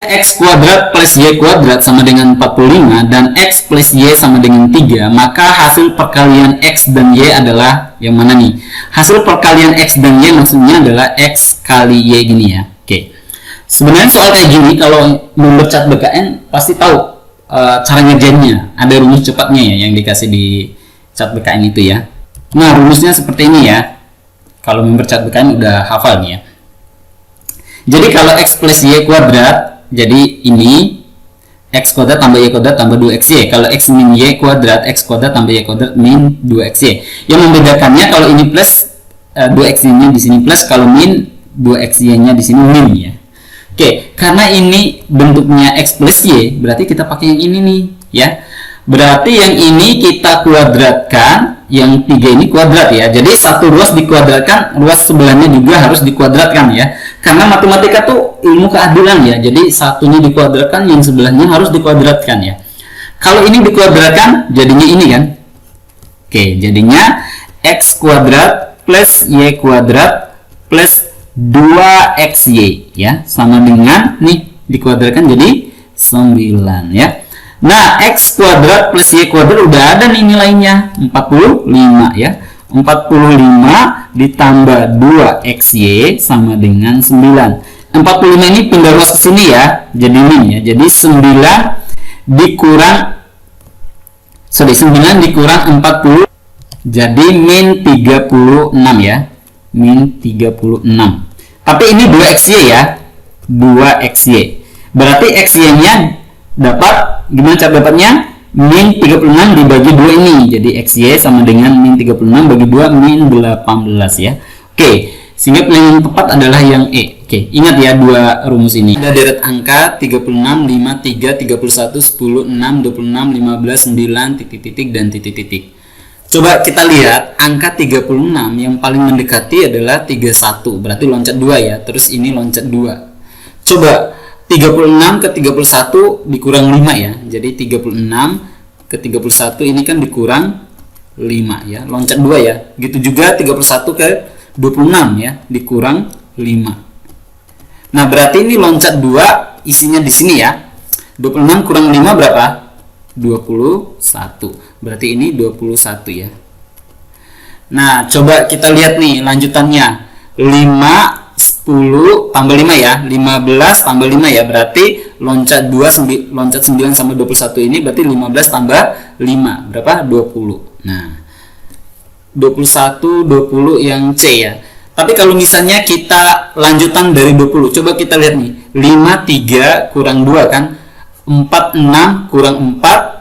X kuadrat plus Y kuadrat sama dengan 45 dan X plus Y sama dengan 3, maka hasil perkalian X dan Y adalah yang mana nih? Hasil perkalian X dan Y maksudnya adalah X kali Y gini ya. Oke. Sebenarnya soal kayak gini kalau membaca BKN pasti tahu cara ngerjainnya. Ada rumus cepatnya ya yang dikasih di cat BKN itu ya. Nah, rumusnya seperti ini ya. Kalau membaca BKN udah hafal nih ya. Jadi kalau X plus Y kuadrat, jadi ini X kuadrat tambah Y kuadrat tambah 2XY. Kalau X min Y kuadrat, X kuadrat tambah Y kuadrat min 2XY. Yang membedakannya kalau ini plus 2XY-nya di sini plus, kalau min 2XY-nya di sini min ya. Oke, karena ini bentuknya X plus Y, berarti kita pakai yang ini nih ya. Berarti yang ini kita kuadratkan, yang 3 ini kuadrat ya. Jadi satu ruas dikuadratkan, ruas sebelahnya juga harus dikuadratkan ya. Karena matematika tuh ilmu keadilan ya. Jadi satunya dikuadratkan, yang sebelahnya harus dikuadratkan ya. Kalau ini dikuadratkan, jadinya ini kan. Oke, jadinya X kuadrat plus Y kuadrat plus 2XY ya. Sama dengan, nih, dikuadratkan jadi 9 ya. Nah, X kuadrat plus Y kuadrat udah ada nih nilainya, 45 ya. 45 ditambah 2XY sama dengan 9. 45 ini pindah ruas ke sini ya, jadi min ya. Jadi 9 dikurang 40 jadi min 36 ya. Min 36. Tapi ini 2XY ya. 2XY. Berarti XY-nya dapat, gimana cara dapatnya? Min 36 dibagi 2 ini. Jadi XY sama dengan min 36 bagi 2 min 18 ya. Oke, sehingga pilihan yang tepat adalah yang E. Oke, ingat ya dua rumus ini. Ada deret angka 36, 5, 3, 31, 10, 6, 26, 15, 9, titik-titik dan titik-titik. Coba kita lihat angka 36 yang paling mendekati adalah 31. Berarti loncat 2 ya. Terus ini loncat 2. Coba 36 ke 31 dikurang 5 ya. Jadi 36 ke 31 ini kan dikurang 5 ya. Loncat 2 ya. Gitu juga 31 ke 26 ya, dikurang 5. Nah, berarti ini loncat 2 isinya di sini ya. 26 kurang 5 berapa? 21. Berarti ini 21 ya. Nah, coba kita lihat nih lanjutannya. 5 10 tambah 5 ya, 15 tambah 5 ya, berarti loncat 2 loncat 9 sama 21 ini berarti 15 tambah 5 berapa? 20. Nah, 21 20 yang C ya. Tapi kalau misalnya kita lanjutan dari 20, coba kita lihat nih. 5 3 kurang 2 kan? 4 6 kurang 4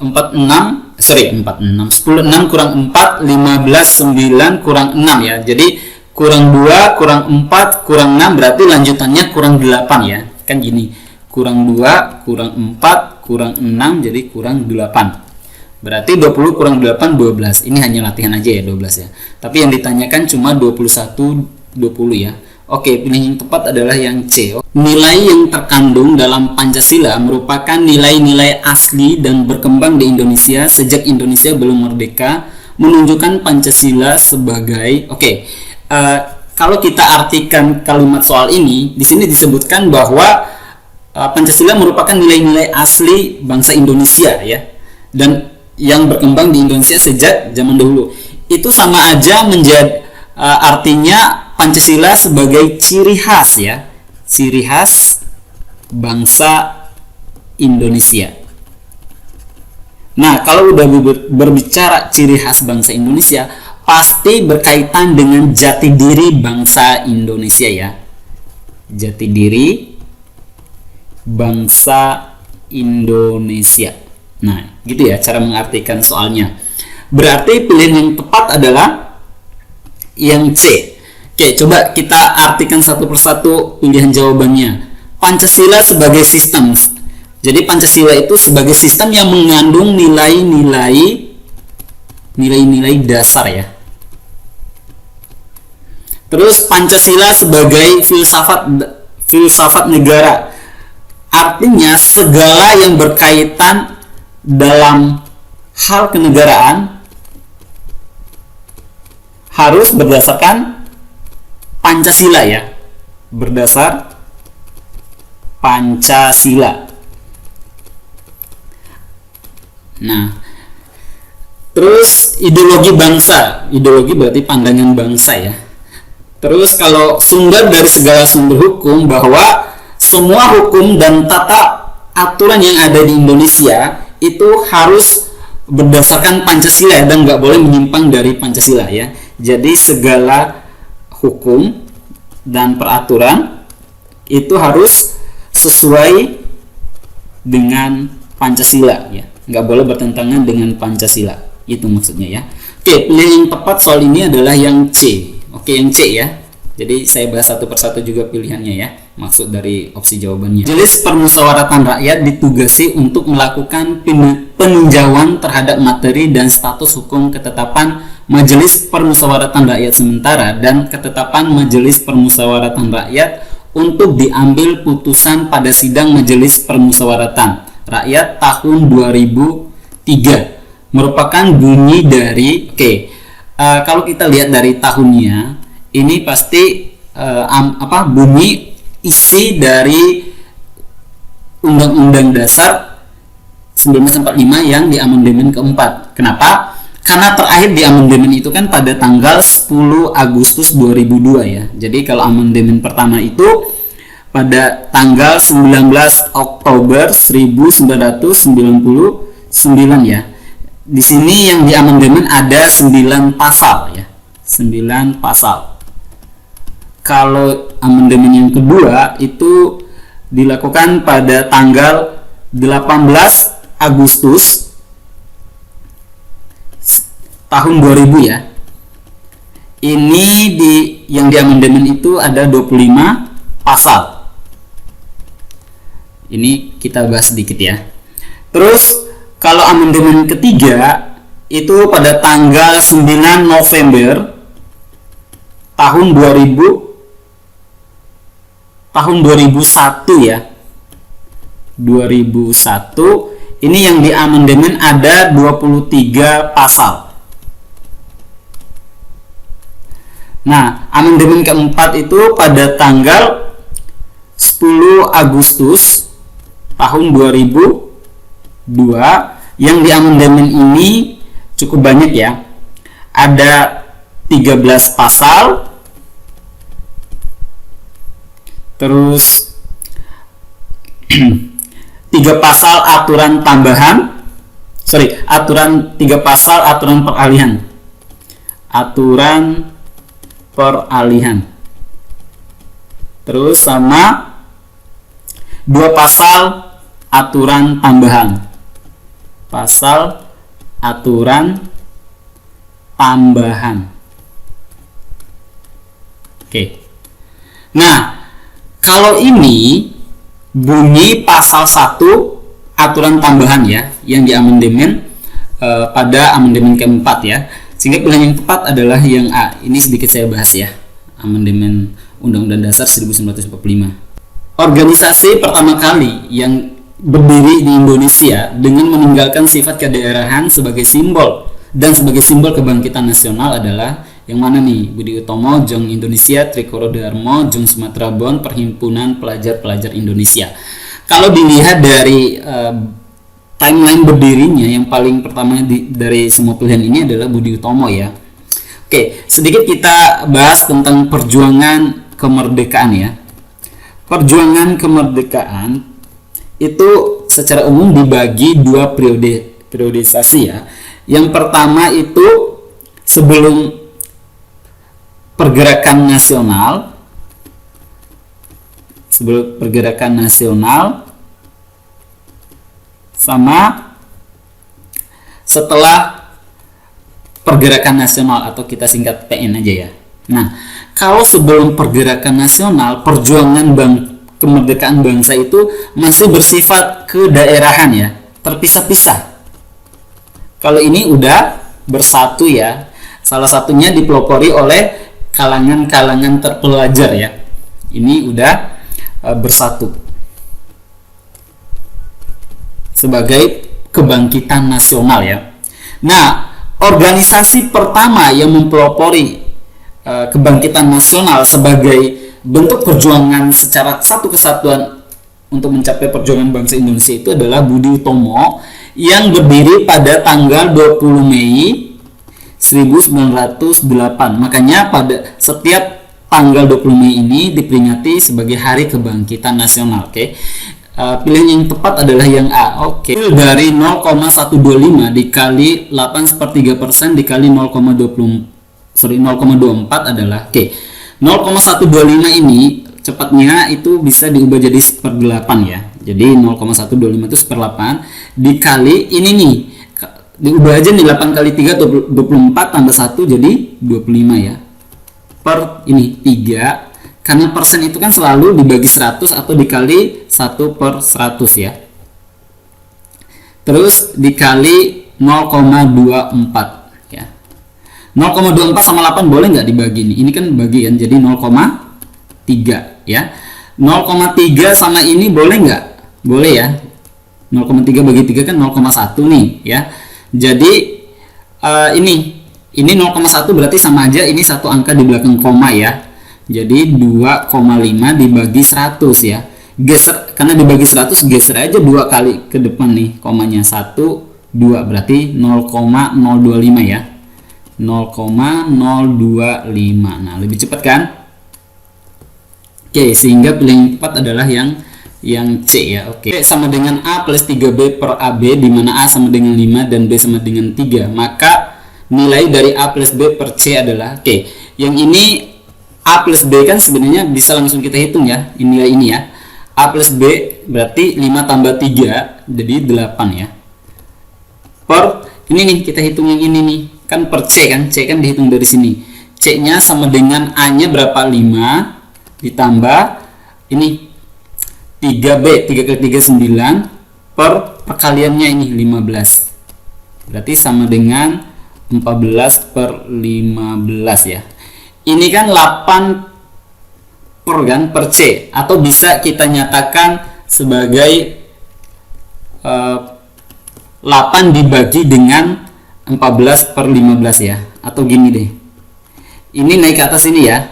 10 6 kurang 4 15 9 kurang 6 ya. Jadi kurang 2, kurang 4, kurang 6 berarti lanjutannya kurang 8 ya. Kan gini, kurang 2, kurang 4, kurang 6 jadi kurang 8. Berarti 20 kurang 8 12. Ini hanya latihan aja ya 12 ya. Tapi yang ditanyakan cuma 21 20 ya. Oke, pilihan yang tepat adalah yang C. Nilai yang terkandung dalam Pancasila merupakan nilai-nilai asli dan berkembang di Indonesia sejak Indonesia belum merdeka, menunjukkan Pancasila sebagai kalau kita artikan kalimat soal ini, di sini disebutkan bahwa Pancasila merupakan nilai-nilai asli bangsa Indonesia ya, dan yang berkembang di Indonesia sejak zaman dahulu. Itu sama aja menjadi artinya Pancasila sebagai ciri khas ya, ciri khas bangsa Indonesia. Nah, kalau udah berbicara ciri khas bangsa Indonesia, pasti berkaitan dengan jati diri bangsa Indonesia ya. Jati diri bangsa Indonesia. Nah, gitu ya cara mengartikan soalnya. Berarti pilihan yang tepat adalah yang C. Oke, coba kita artikan satu persatu pilihan jawabannya. Pancasila sebagai sistem. Jadi Pancasila itu sebagai sistem yang mengandung nilai-nilai dasar ya. Terus Pancasila sebagai filsafat negara. Artinya segala yang berkaitan dalam hal kenegaraan harus berdasarkan Pancasila ya. Berdasar Pancasila. Nah, terus ideologi bangsa. Ideologi berarti pandangan bangsa ya. Terus kalau sumber dari segala sumber hukum, bahwa semua hukum dan tata aturan yang ada di Indonesia itu harus berdasarkan Pancasila dan nggak boleh menyimpang dari Pancasila ya. Jadi segala hukum dan peraturan itu harus sesuai dengan Pancasila ya, nggak boleh bertentangan dengan Pancasila, itu maksudnya ya. Oke, pilihan yang tepat soal ini adalah yang C. Oke, yang C ya. Jadi saya bahas satu persatu juga pilihannya ya, maksud dari opsi jawabannya. Majelis Permusyawaratan Rakyat ditugasi untuk melakukan peninjauan terhadap materi dan status hukum ketetapan Majelis Permusyawaratan Rakyat sementara dan ketetapan Majelis Permusyawaratan Rakyat untuk diambil putusan pada sidang Majelis Permusyawaratan Rakyat tahun 2003, merupakan bunyi dari kalau kita lihat dari tahunnya, ini pasti bunyi isi dari Undang-Undang Dasar 1945 yang di amandemen keempat. Kenapa? Karena terakhir di amandemen itu kan pada tanggal 10 Agustus 2002 ya. Jadi kalau amandemen pertama itu pada tanggal 19 Oktober 1999 ya. Di sini yang di amandemen ada 9 pasal ya. 9 pasal. Kalau amandemen yang kedua itu dilakukan pada tanggal 18 Agustus tahun 2000 ya. Ini yang di amandemen itu ada 25 pasal. Ini kita bahas sedikit ya. Terus kalau amandemen ketiga itu pada tanggal 9 November tahun 2001 ya. 2001 ini yang di amandemen ada 23 pasal. Nah, amandemen keempat itu pada tanggal 10 Agustus tahun 2002. Yang di amandemen ini cukup banyak ya. Ada 13 pasal. Terus 3 pasal aturan tambahan. 3 pasal aturan peralihan. Terus sama 2 pasal aturan tambahan. Pasal aturan tambahan. Oke. Nah, kalau ini bunyi pasal 1 aturan tambahan ya, yang di amandemen pada amandemen keempat ya. Sehingga pilihan yang tepat adalah yang A. Ini sedikit saya bahas ya. Amandemen Undang-Undang Dasar 1945. Organisasi pertama kali yang berdiri di Indonesia dengan meninggalkan sifat kedaerahan sebagai simbol dan sebagai simbol kebangkitan nasional adalah yang mana nih? Budi Utomo, Jong Indonesia, Trikoro Darmo, Jong Sumatera Bon, Perhimpunan Pelajar-Pelajar Indonesia. Kalau dilihat dari timeline berdirinya, yang paling pertama dari semua pilihan ini adalah Budi Utomo ya. Oke, sedikit kita bahas tentang perjuangan kemerdekaan ya. Perjuangan kemerdekaan itu secara umum dibagi 2 periodisasi ya. Yang pertama itu sebelum pergerakan nasional, sama setelah pergerakan nasional atau kita singkat PN aja ya. Nah, kalau sebelum pergerakan nasional, perjuangan kemerdekaan bangsa itu masih bersifat kedaerahan ya, terpisah-pisah. Kalau ini udah bersatu ya, salah satunya dipelopori oleh kalangan-kalangan terpelajar ya. Ini udah bersatu sebagai kebangkitan nasional ya. Nah, organisasi pertama yang mempelopori kebangkitan nasional sebagai bentuk perjuangan secara satu kesatuan untuk mencapai perjuangan bangsa Indonesia itu adalah Budi Utomo yang berdiri pada tanggal 20 Mei 1908. Makanya pada setiap tanggal 20 Mei ini diperingati sebagai Hari Kebangkitan Nasional. Oke. Pilihan yang tepat adalah yang A. Oke. Dari 0,125 dikali 8/3% dikali 0,24 adalah oke. 0,125 ini cepatnya itu bisa diubah jadi 1/8 ya. Jadi 0,125 itu 1/8 dikali ini nih. Diubah aja nih 8 kali 3 24 tambah 1 jadi 25 ya. Per ini 3 karena persen itu kan selalu dibagi 100 atau dikali 1/100 ya. Terus dikali 0,24 ya. 0,24 sama 8 boleh nggak dibagi nih? Ini kan bagian jadi 0,3 ya. 0,3 sama ini boleh nggak? Boleh ya. 0,3 bagi 3 kan 0,1 nih ya. Jadi ini 0,1 berarti sama aja ini satu angka di belakang koma ya. Jadi 2,5 dibagi 100 ya. Geser karena dibagi 100 geser aja 2 kali ke depan nih komanya 1 2 berarti 0,025 ya. 0,025. Nah, lebih cepat kan? Oke, sehingga pilihan yang tepat adalah yang C ya. Oke, sama dengan A plus 3B per AB, di mana A sama dengan 5 dan B sama dengan 3. Maka nilai dari A plus B per C adalah oke. Yang ini A plus B kan sebenarnya bisa langsung kita hitung ya. Nilai ini ya. A plus B berarti 5 tambah 3 jadi 8 ya. Per ini nih kita hitung yang ini nih. Kan per C kan. C kan dihitung dari sini. C-nya sama dengan A-nya berapa? 5 ditambah ini 3B 3 kali 3 9 per perkaliannya ini 15 berarti sama dengan 14/15 ya. Ini kan 8 per C atau bisa kita nyatakan sebagai 8 dibagi dengan 14/15 ya. Atau gini deh, ini naik ke atas ini ya,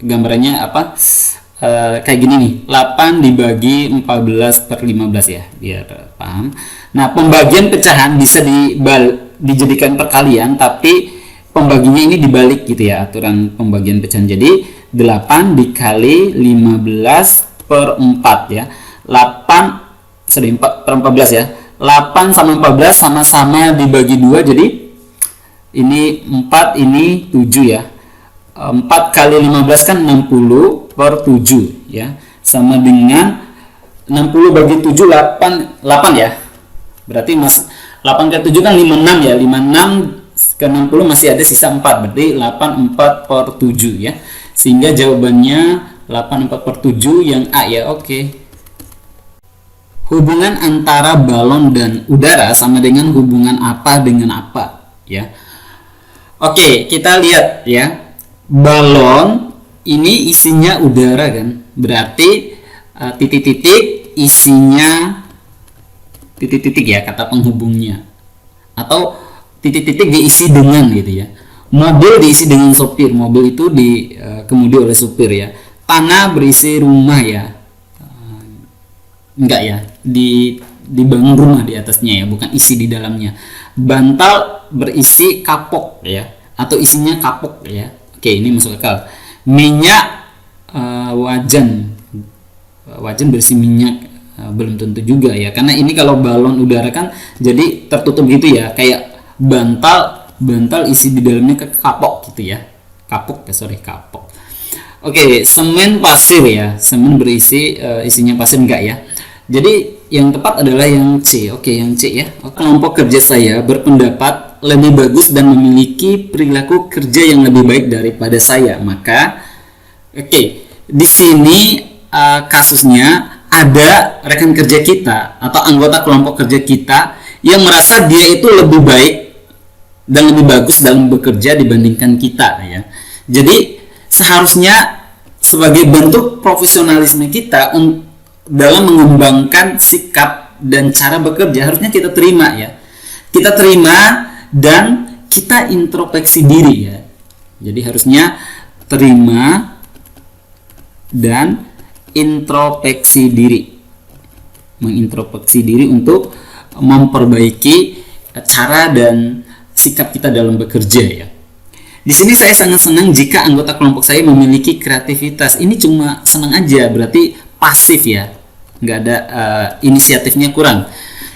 gambarannya apa? Kayak gini nih, 8 dibagi 14/15 ya, biar paham. Nah, pembagian pecahan bisa dijadikan perkalian, tapi pembaginya ini dibalik gitu ya, aturan pembagian pecahan. Jadi 8 dikali 15/4 ya. 4/14 ya. 8 sama 14 sama-sama dibagi 2, jadi ini 4 ini 7 ya. 4 kali 15 kan 60/7 ya, sama dengan 60 bagi 7 8 ya. Berarti 8 kali 7 kan 56 ya. 56 ke 60 masih ada sisa 4, berarti 84/7 ya. Sehingga jawabannya 84/7 yang A ya. Oke. Hubungan antara balon dan udara sama dengan hubungan apa dengan apa ya. Oke, kita lihat ya. Balon ini isinya udara kan, berarti titik-titik isinya titik-titik ya kata penghubungnya, atau titik-titik diisi dengan gitu ya. Mobil diisi dengan sopir, mobil itu dikemudi oleh sopir ya. Tanah berisi rumah ya, enggak ya, dibangun rumah di atasnya ya, bukan isi di dalamnya. Bantal berisi kapok ya, atau isinya kapok ya. Oke, ini masuk akal. Minyak wajan berisi minyak, belum tentu juga ya, karena ini kalau balon udara kan jadi tertutup gitu ya, kayak bantal isi di dalamnya kapok gitu ya, kapok. Oke, semen pasir ya, semen berisi isinya pasir enggak ya. Jadi yang tepat adalah yang C. Oke, yang C ya. Kelompok kerja saya berpendapat lebih bagus dan memiliki perilaku kerja yang lebih baik daripada saya. Maka di sini kasusnya ada rekan kerja kita atau anggota kelompok kerja kita yang merasa dia itu lebih baik dan lebih bagus dalam bekerja dibandingkan kita ya. Jadi seharusnya sebagai bentuk profesionalisme kita dalam mengembangkan sikap dan cara bekerja, harusnya kita terima ya. Kita terima dan kita introspeksi diri ya. Jadi harusnya terima dan mengintrospeksi diri untuk memperbaiki cara dan sikap kita dalam bekerja ya. Di sini saya sangat senang jika anggota kelompok saya memiliki kreativitas. Ini cuma senang aja, berarti pasif ya, nggak ada inisiatifnya kurang.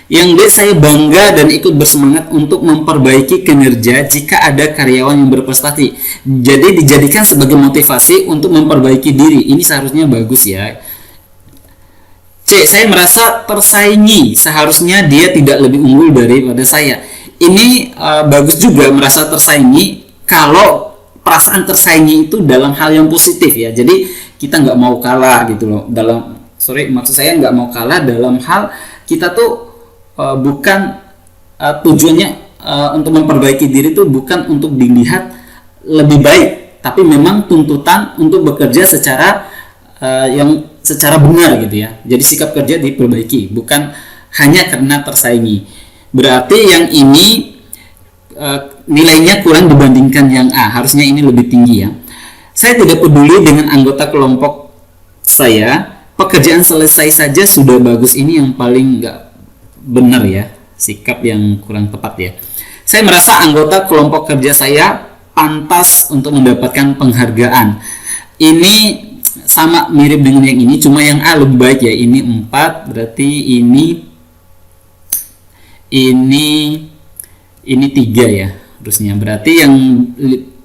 Yang D, saya bangga dan ikut bersemangat untuk memperbaiki kinerja jika ada karyawan yang berprestasi. Jadi dijadikan sebagai motivasi untuk memperbaiki diri. Ini seharusnya bagus ya. C, saya merasa tersaingi. Seharusnya dia tidak lebih unggul daripada saya. Ini bagus juga merasa tersaingi kalau perasaan tersaingi itu dalam hal yang positif ya. Jadi kita nggak mau kalah gitu loh. Maksud saya nggak mau kalah dalam hal kita tuh bukan tujuannya untuk memperbaiki diri itu bukan untuk dilihat lebih baik, tapi memang tuntutan untuk bekerja secara benar gitu ya. Jadi sikap kerja diperbaiki, bukan hanya karena tersaingi. Berarti yang ini nilainya kurang dibandingkan yang A, harusnya ini lebih tinggi ya. Saya tidak peduli dengan anggota kelompok saya, pekerjaan selesai saja sudah bagus. Ini yang paling nggak benar ya, sikap yang kurang tepat ya. Saya merasa anggota kelompok kerja saya pantas untuk mendapatkan penghargaan. Ini sama mirip dengan yang ini, cuma yang A lebih baik ya. Ini 4, berarti ini 3 ya harusnya. Berarti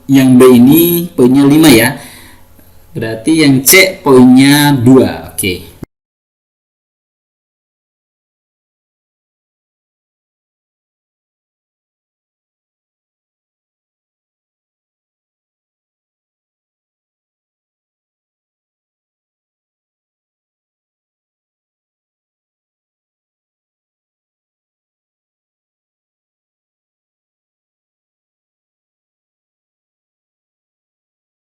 yang B ini poinnya 5 ya. Berarti yang C poinnya 2. Oke.